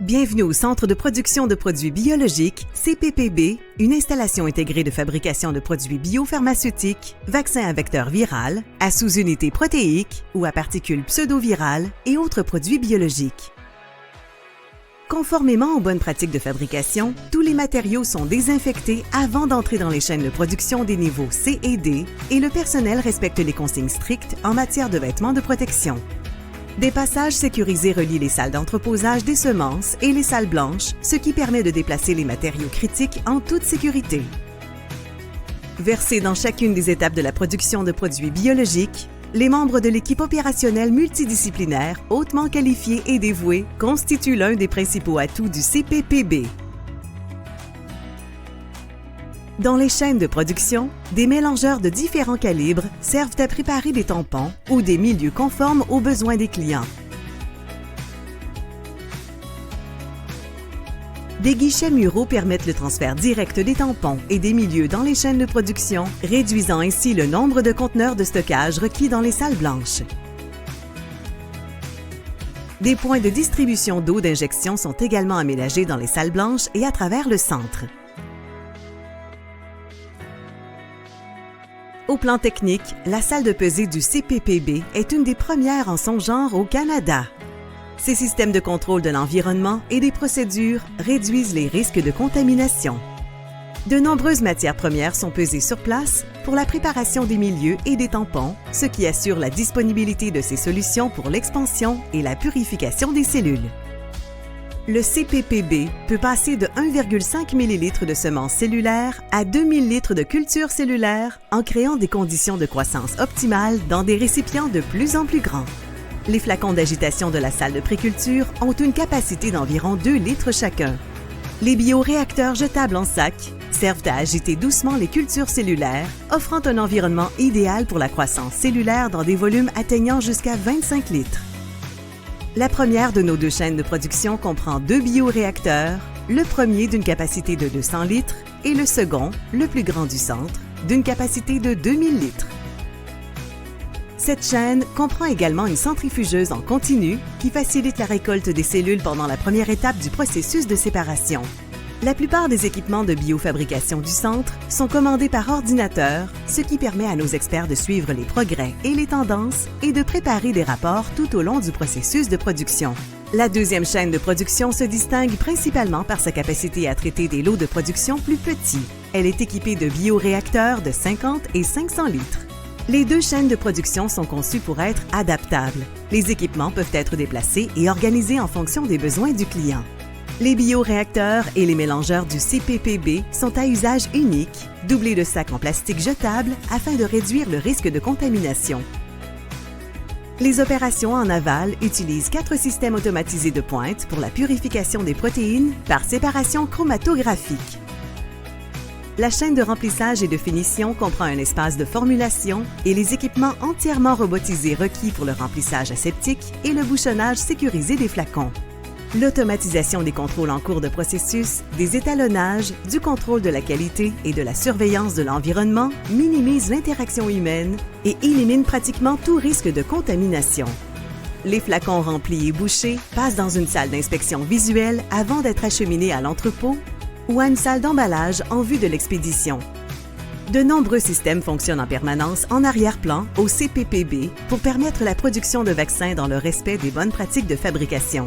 Bienvenue au Centre de production de produits biologiques, CPPB, une installation intégrée de fabrication de produits biopharmaceutiques, vaccins à vecteur viral, à sous-unités protéiques ou à particules pseudovirales et autres produits biologiques. Conformément aux bonnes pratiques de fabrication, tous les matériaux sont désinfectés avant d'entrer dans les chaînes de production des niveaux C et D et le personnel respecte les consignes strictes en matière de vêtements de protection. Des passages sécurisés relient les salles d'entreposage des semences et les salles blanches, ce qui permet de déplacer les matériaux critiques en toute sécurité. Versés dans chacune des étapes de la production de produits biologiques, les membres de l'équipe opérationnelle multidisciplinaire, hautement qualifiés et dévoués, constituent l'un des principaux atouts du CPPB. Dans les chaînes de production, des mélangeurs de différents calibres servent à préparer des tampons ou des milieux conformes aux besoins des clients. Des guichets muraux permettent le transfert direct des tampons et des milieux dans les chaînes de production, réduisant ainsi le nombre de conteneurs de stockage requis dans les salles blanches. Des points de distribution d'eau d'injection sont également aménagés dans les salles blanches et à travers le centre. Au plan technique, la salle de pesée du CPPB est une des premières en son genre au Canada. Ces systèmes de contrôle de l'environnement et des procédures réduisent les risques de contamination. De nombreuses matières premières sont pesées sur place pour la préparation des milieux et des tampons, ce qui assure la disponibilité de ces solutions pour l'expansion et la purification des cellules. Le CPPB peut passer de 1,5 ml de semences cellulaires à 2000 litres de culture cellulaire en créant des conditions de croissance optimales dans des récipients de plus en plus grands. Les flacons d'agitation de la salle de préculture ont une capacité d'environ 2 litres chacun. Les bioréacteurs jetables en sac servent à agiter doucement les cultures cellulaires, offrant un environnement idéal pour la croissance cellulaire dans des volumes atteignant jusqu'à 25 litres. La première de nos 2 chaînes de production comprend 2 bioréacteurs, le premier d'une capacité de 200 litres et le second, le plus grand du centre, d'une capacité de 2000 litres. Cette chaîne comprend également une centrifugeuse en continu qui facilite la récolte des cellules pendant la première étape du processus de séparation. La plupart des équipements de biofabrication du centre sont commandés par ordinateur, ce qui permet à nos experts de suivre les progrès et les tendances et de préparer des rapports tout au long du processus de production. La deuxième chaîne de production se distingue principalement par sa capacité à traiter des lots de production plus petits. Elle est équipée de bioréacteurs de 50 et 500 litres. Les 2 chaînes de production sont conçues pour être adaptables. Les équipements peuvent être déplacés et organisés en fonction des besoins du client. Les bioréacteurs et les mélangeurs du CPPB sont à usage unique, doublés de sacs en plastique jetables afin de réduire le risque de contamination. Les opérations en aval utilisent 4 systèmes automatisés de pointe pour la purification des protéines par séparation chromatographique. La chaîne de remplissage et de finition comprend un espace de formulation et les équipements entièrement robotisés requis pour le remplissage aseptique et le bouchonnage sécurisé des flacons. L'automatisation des contrôles en cours de processus, des étalonnages, du contrôle de la qualité et de la surveillance de l'environnement minimise l'interaction humaine et élimine pratiquement tout risque de contamination. Les flacons remplis et bouchés passent dans une salle d'inspection visuelle avant d'être acheminés à l'entrepôt ou à une salle d'emballage en vue de l'expédition. De nombreux systèmes fonctionnent en permanence en arrière-plan au CPPB pour permettre la production de vaccins dans le respect des bonnes pratiques de fabrication.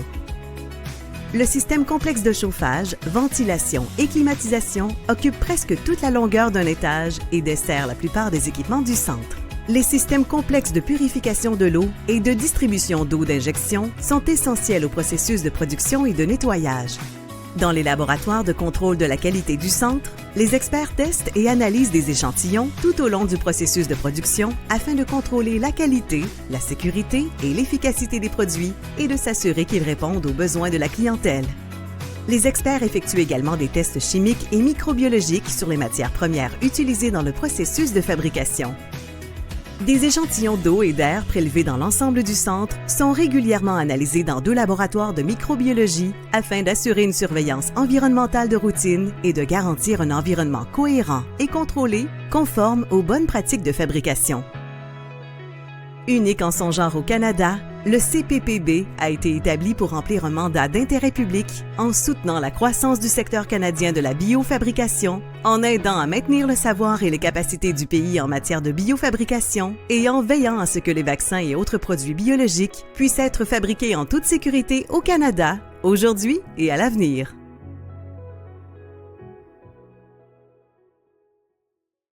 Le système complexe de chauffage, ventilation et climatisation occupe presque toute la longueur d'un étage et dessert la plupart des équipements du centre. Les systèmes complexes de purification de l'eau et de distribution d'eau d'injection sont essentiels au processus de production et de nettoyage. Dans les laboratoires de contrôle de la qualité du centre, les experts testent et analysent des échantillons tout au long du processus de production afin de contrôler la qualité, la sécurité et l'efficacité des produits et de s'assurer qu'ils répondent aux besoins de la clientèle. Les experts effectuent également des tests chimiques et microbiologiques sur les matières premières utilisées dans le processus de fabrication. Des échantillons d'eau et d'air prélevés dans l'ensemble du centre sont régulièrement analysés dans 2 laboratoires de microbiologie afin d'assurer une surveillance environnementale de routine et de garantir un environnement cohérent et contrôlé, conforme aux bonnes pratiques de fabrication. Unique en son genre au Canada, Le CPPB a été établi pour remplir un mandat d'intérêt public en soutenant la croissance du secteur canadien de la biofabrication, en aidant à maintenir le savoir et les capacités du pays en matière de biofabrication et en veillant à ce que les vaccins et autres produits biologiques puissent être fabriqués en toute sécurité au Canada, aujourd'hui et à l'avenir.